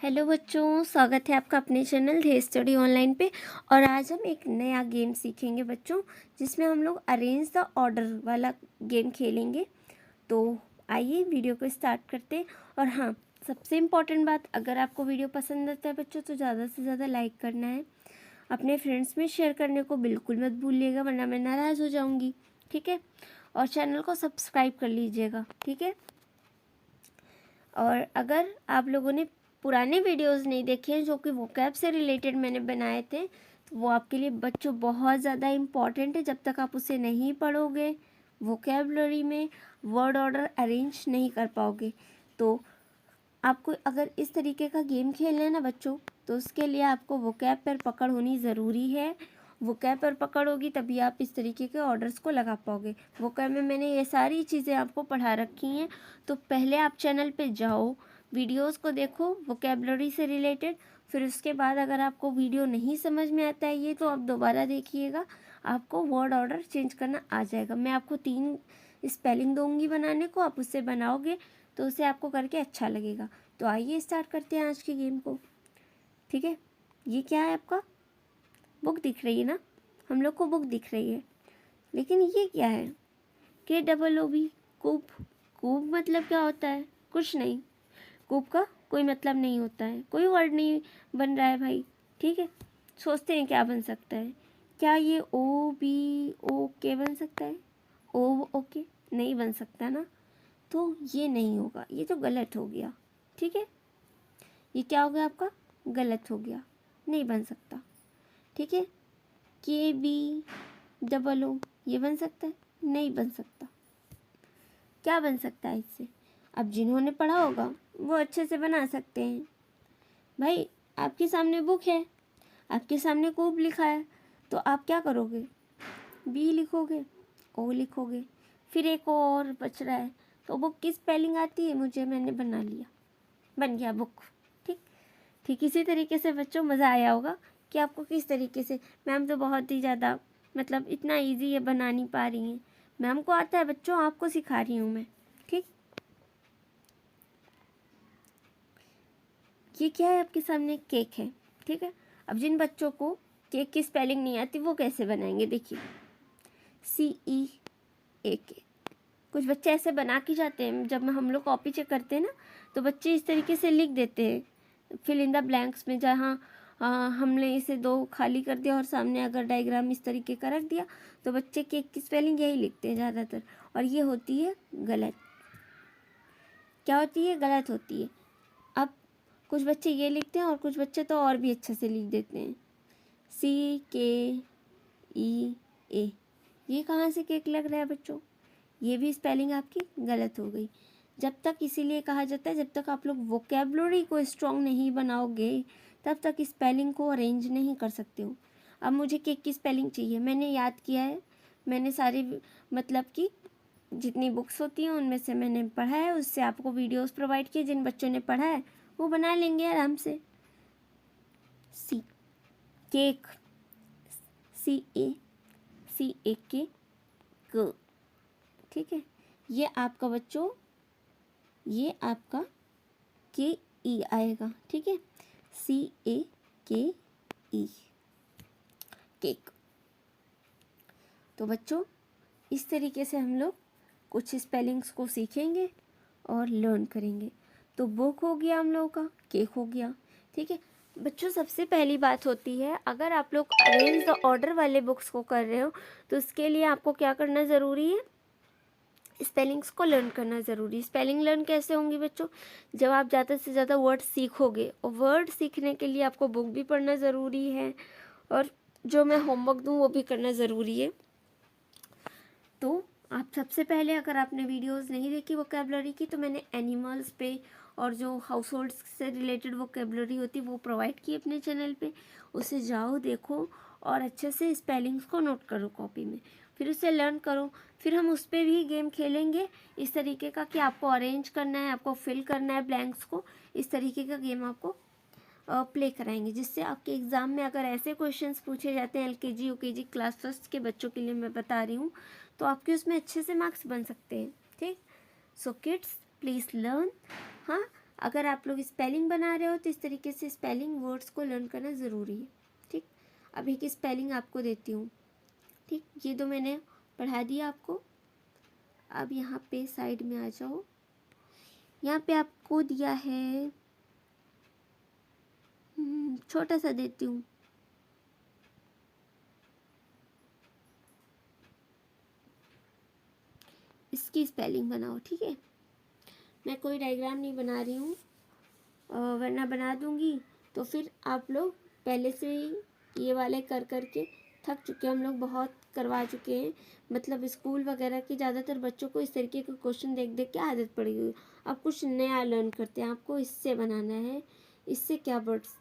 Hello बच्चों, स्वागत है आपका अपने चैनल धे स्टडी ऑनलाइन पे। और आज हम एक नया गेम सीखेंगे बच्चों, जिसमें हम लोग अरेंज द ऑर्डर वाला गेम खेलेंगे। तो आइए वीडियो को स्टार्ट करते हैं। और हाँ, सबसे इम्पॉर्टेंट बात, अगर आपको वीडियो पसंद आता है बच्चों तो ज़्यादा से ज़्यादा लाइक करना है, अपने फ्रेंड्स में शेयर करने को बिल्कुल मत भूलिएगा, वरना मैं नाराज़ हो जाऊँगी। ठीक है, और चैनल को सब्सक्राइब कर लीजिएगा। ठीक है, और अगर आप लोगों ने पुराने वीडियोस नहीं देखे हैं जो कि वोकैब से रिलेटेड मैंने बनाए थे, तो वो आपके लिए बच्चों बहुत ज़्यादा इम्पॉर्टेंट है। जब तक आप उसे नहीं पढ़ोगे, वोकैबलरी में वर्ड ऑर्डर अरेंज नहीं कर पाओगे। तो आपको अगर इस तरीके का गेम खेलना है ना बच्चों, तो उसके लिए आपको वोकैब पर पकड़ होनी ज़रूरी है। वोकैब पर पकड़ होगी तभी आप इस तरीके के ऑर्डर्स को लगा पाओगे। वोकैब में मैंने ये सारी चीज़ें आपको पढ़ा रखी हैं। तो पहले आप चैनल पे जाओ, वीडियोस को देखो वोकैबलरी से रिलेटेड। फिर उसके बाद अगर आपको वीडियो नहीं समझ में आता है ये, तो आप दोबारा देखिएगा, आपको वर्ड ऑर्डर चेंज करना आ जाएगा। मैं आपको 3 स्पेलिंग दूंगी बनाने को, आप उससे बनाओगे तो उसे आपको करके अच्छा लगेगा। तो आइए स्टार्ट करते हैं आज के गेम को। ठीक है, ये क्या है आपका? बुक दिख रही है ना, हम लोग को बुक दिख रही है, लेकिन ये क्या है? KOOB, कूब। कूब मतलब क्या होता है? कुछ नहीं, कूब का कोई मतलब नहीं होता है, कोई वर्ड नहीं बन रहा है भाई। ठीक है, सोचते हैं क्या बन सकता है। क्या ये OBOK बन सकता है? OOK नहीं बन सकता ना, तो ये नहीं होगा, ये तो गलत हो गया। ठीक है, ये क्या हो गया आपका? गलत हो गया, नहीं बन सकता। ठीक है, KBOO ये बन सकता है? नहीं बन सकता। क्या बन सकता है इससे? अब जिन्होंने पढ़ा होगा वो अच्छे से बना सकते हैं। भाई, आपके सामने बुक है, आपके सामने कूब लिखा है, तो आप क्या करोगे? B लिखोगे, O लिखोगे, फिर एक और बच रहा है, तो बुक की स्पेलिंग आती है मुझे, मैंने बना लिया, बन गया बुक। ठीक ठीक इसी तरीके से बच्चों मज़ा आया होगा कि आपको किस तरीके से मैम तो बहुत ही ज़्यादा मतलब इतना इजी ये बना नहीं पा रही हैं। मैम को आता है बच्चों, आपको सिखा रही हूँ मैं। ठीक, ये क्या है आपके सामने? केक है। ठीक है, अब जिन बच्चों को केक की स्पेलिंग नहीं आती वो कैसे बनाएंगे, देखिए, CEAK। कुछ बच्चे ऐसे बना के जाते हैं, जब हम लोग कॉपी चेक करते हैं ना, तो बच्चे इस तरीके से लिख देते हैं फिल इन द ब्लैंक्स में, जहाँ हमने इसे 2 खाली कर दिया और सामने अगर डायग्राम इस तरीके का रख दिया, तो बच्चे केक की स्पेलिंग यही लिखते हैं ज़्यादातर, और ये होती है गलत। क्या होती है? गलत होती है। अब कुछ बच्चे ये लिखते हैं और कुछ बच्चे तो और भी अच्छे से लिख देते हैं, CKEA। ये कहाँ से केक लग रहा है बच्चों? ये भी स्पेलिंग आपकी गलत हो गई। जब तक, इसीलिए कहा जाता है, जब तक आप लोग वोकैबुलरी को स्ट्रॉन्ग नहीं बनाओगे तब तक स्पेलिंग को अरेंज नहीं कर सकते हो। अब मुझे केक की स्पेलिंग चाहिए, मैंने याद किया है, मैंने सारी मतलब कि जितनी बुक्स होती हैं उनमें से मैंने पढ़ा है, उससे आपको वीडियोस प्रोवाइड किए, जिन बच्चों ने पढ़ा है वो बना लेंगे आराम से। सी, केक, CACK, क। ठीक है, ये आपका बच्चों, ये आपका KE आएगा। ठीक है, CAKE, केक। तो बच्चों, इस तरीके से हम लोग कुछ स्पेलिंग्स को सीखेंगे और लर्न करेंगे। तो बुक हो गया हम लोगों का, केक हो गया। ठीक है बच्चों, सबसे पहली बात होती है, अगर आप लोग अरेंज द ऑर्डर वाले बुक्स को कर रहे हो तो उसके लिए आपको क्या करना ज़रूरी है? स्पेलिंग्स को लर्न करना ज़रूरी है। स्पेलिंग लर्न कैसे होंगी बच्चों? जब आप ज़्यादा से ज़्यादा वर्ड सीखोगे, और वर्ड सीखने के लिए आपको बुक भी पढ़ना ज़रूरी है, और जो मैं होमवर्क दूँ वो भी करना ज़रूरी है। तो आप सबसे पहले, अगर आपने वीडियोस नहीं देखी वोकैबलरी की, तो मैंने एनिमल्स पे और जो हाउस होल्ड्स से रिलेटेड वोकैबलरी होती है वो प्रोवाइड की अपने चैनल पे, उसे जाओ देखो और अच्छे से स्पेलिंग्स को नोट करो कॉपी में, फिर उसे लर्न करो। फिर हम उस पर भी गेम खेलेंगे इस तरीके का कि आपको अरेंज करना है, आपको फिल करना है ब्लैंक्स को, इस तरीके का गेम आपको प्ले कराएंगे, जिससे आपके एग्ज़ाम में अगर ऐसे क्वेश्चंस पूछे जाते हैं LKG UKG क्लास फर्स्ट के बच्चों के लिए मैं बता रही हूँ, तो आपके उसमें अच्छे से मार्क्स बन सकते हैं। ठीक, सो किड्स प्लीज़ लर्न। हाँ, अगर आप लोग स्पेलिंग बना रहे हो तो इस तरीके से स्पेलिंग वर्ड्स को लर्न करना ज़रूरी है। ठीक, अब एक स्पेलिंग आपको देती हूँ। ठीक, ये तो मैंने पढ़ा दिया आपको। अब यहाँ पे साइड में आ जाओ। यहाँ पे आपको दिया है, छोटा सा देती हूँ, इसकी स्पेलिंग बनाओ। ठीक है, मैं कोई डायग्राम नहीं बना रही हूँ, वरना बना दूँगी तो फिर आप लोग पहले से ही ये वाले कर कर के थक चुके हैं। हम लोग बहुत करवा चुके हैं, मतलब स्कूल वगैरह के ज़्यादातर बच्चों को इस तरीके के क्वेश्चन देख देख के आदत पड़ी हुई। अब कुछ नया लर्न करते हैं, आपको इससे बनाना है। इससे क्या वर्ड्स,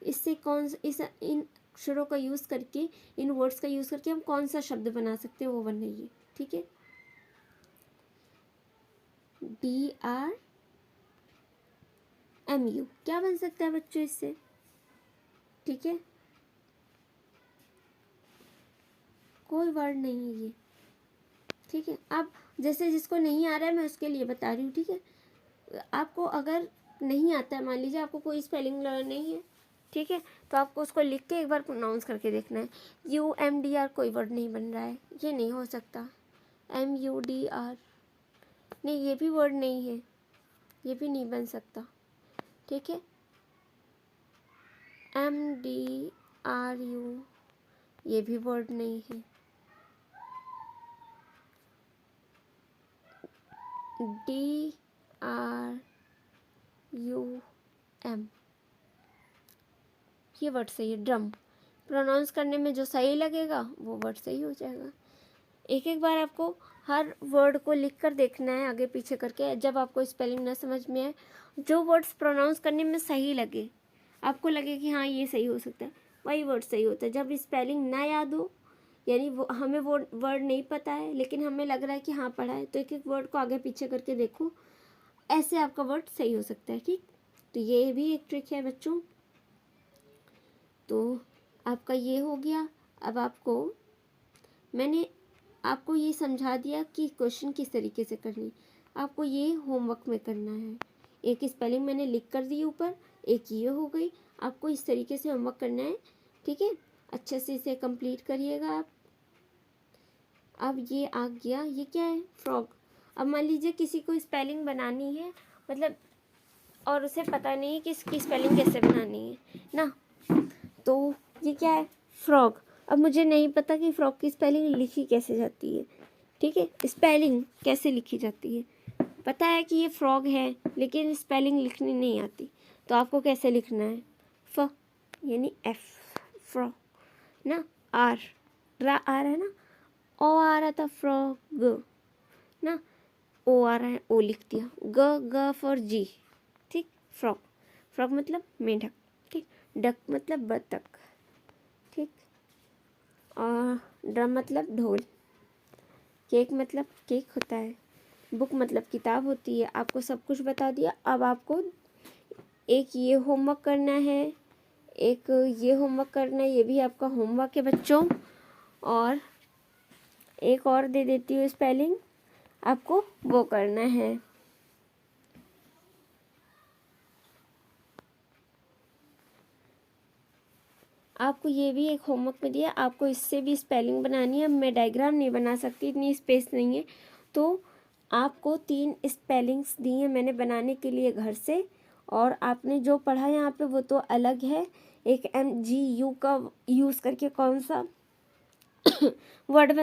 इससे कौन इस इन अक्षरों का यूज़ करके, इन वर्ड्स का यूज़ करके हम कौन सा शब्द बना सकते हैं वो बनाइए। ठीक है, DRMU क्या बन सकता है बच्चों इससे? ठीक है, कोई वर्ड नहीं है ये। ठीक है, अब जैसे जिसको नहीं आ रहा है मैं उसके लिए बता रही हूँ। ठीक है, आपको अगर नहीं आता है, मान लीजिए आपको कोई स्पेलिंग लर्न नहीं है, ठीक है, तो आपको उसको लिख के एक बार प्रोनाउंस करके देखना है। UMDR कोई वर्ड नहीं बन रहा है, ये नहीं हो सकता। MUDR नहीं, ये भी वर्ड नहीं है, ये भी नहीं बन सकता। ठीक है, MDRU ये भी वर्ड नहीं है। DRUM ये वर्ड सही है। ड्रम प्रोनाउंस करने में जो सही लगेगा वो वर्ड सही हो जाएगा। एक एक बार आपको हर वर्ड को लिख कर देखना है आगे पीछे करके। जब आपको स्पेलिंग ना समझ में आए, जो वर्ड्स प्रोनाउंस करने में सही लगे, आपको लगे कि हाँ ये सही हो सकता है, वही वर्ड सही होता है। जब स्पेलिंग ना याद हो, यानी वो हमें वो वर्ड नहीं पता है लेकिन हमें लग रहा है कि हाँ पढ़ा है, तो एक एक वर्ड को आगे पीछे करके देखो, ऐसे आपका वर्ड सही हो सकता है। ठीक, तो ये भी एक ट्रिक है बच्चों। तो आपका ये हो गया। अब मैंने आपको ये समझा दिया कि क्वेश्चन किस तरीके से करनी। आपको ये होमवर्क में करना है। एक स्पेलिंग मैंने लिख कर दी ऊपर, एक ये हो गई। आपको इस तरीके से होमवर्क करना है। ठीक है, अच्छे से इसे कंप्लीट करिएगा आप। अब ये आ गया, ये क्या है? फ्रॉग। अब मान लीजिए किसी को स्पेलिंग बनानी है, मतलब और उसे पता नहीं है कि इसकी स्पेलिंग कैसे बनानी है ना, तो ये क्या है? फ्रॉग। अब मुझे नहीं पता कि फ्रॉग की स्पेलिंग लिखी कैसे जाती है। ठीक है, स्पेलिंग कैसे लिखी जाती है पता है कि ये फ्रॉग है, लेकिन स्पेलिंग लिखनी नहीं आती। तो आपको कैसे लिखना है? फ यानी F, फ्रॉग ना। आर, रा आ रहा है ना, ओ आ रहा था फ्रॉग ना, ओ आ रहा है, ओ लिख दिया। ग फॉर जी। ठीक, फ्रॉग। फ्रॉग मतलब मेंढक। ठीक, डक मतलब बतख। ठीक, और ड्रम मतलब ढोल। केक मतलब केक होता है। बुक मतलब किताब होती है। आपको सब कुछ बता दिया। अब आपको एक ये होमवर्क करना है, एक ये होमवर्क करना है, ये भी आपका होमवर्क है बच्चों। और एक और दे देती हूँ स्पेलिंग, आपको वो करना है। आपको ये भी एक होमवर्क में दिया, आपको इससे भी स्पेलिंग बनानी है। मैं डायग्राम नहीं बना सकती, इतनी स्पेस नहीं है, तो आपको 3 स्पेलिंग्स दी हैं मैंने बनाने के लिए घर से। और आपने जो पढ़ा यहाँ पे वो तो अलग है। एक MGU का यूज़ करके कौन सा वर्ड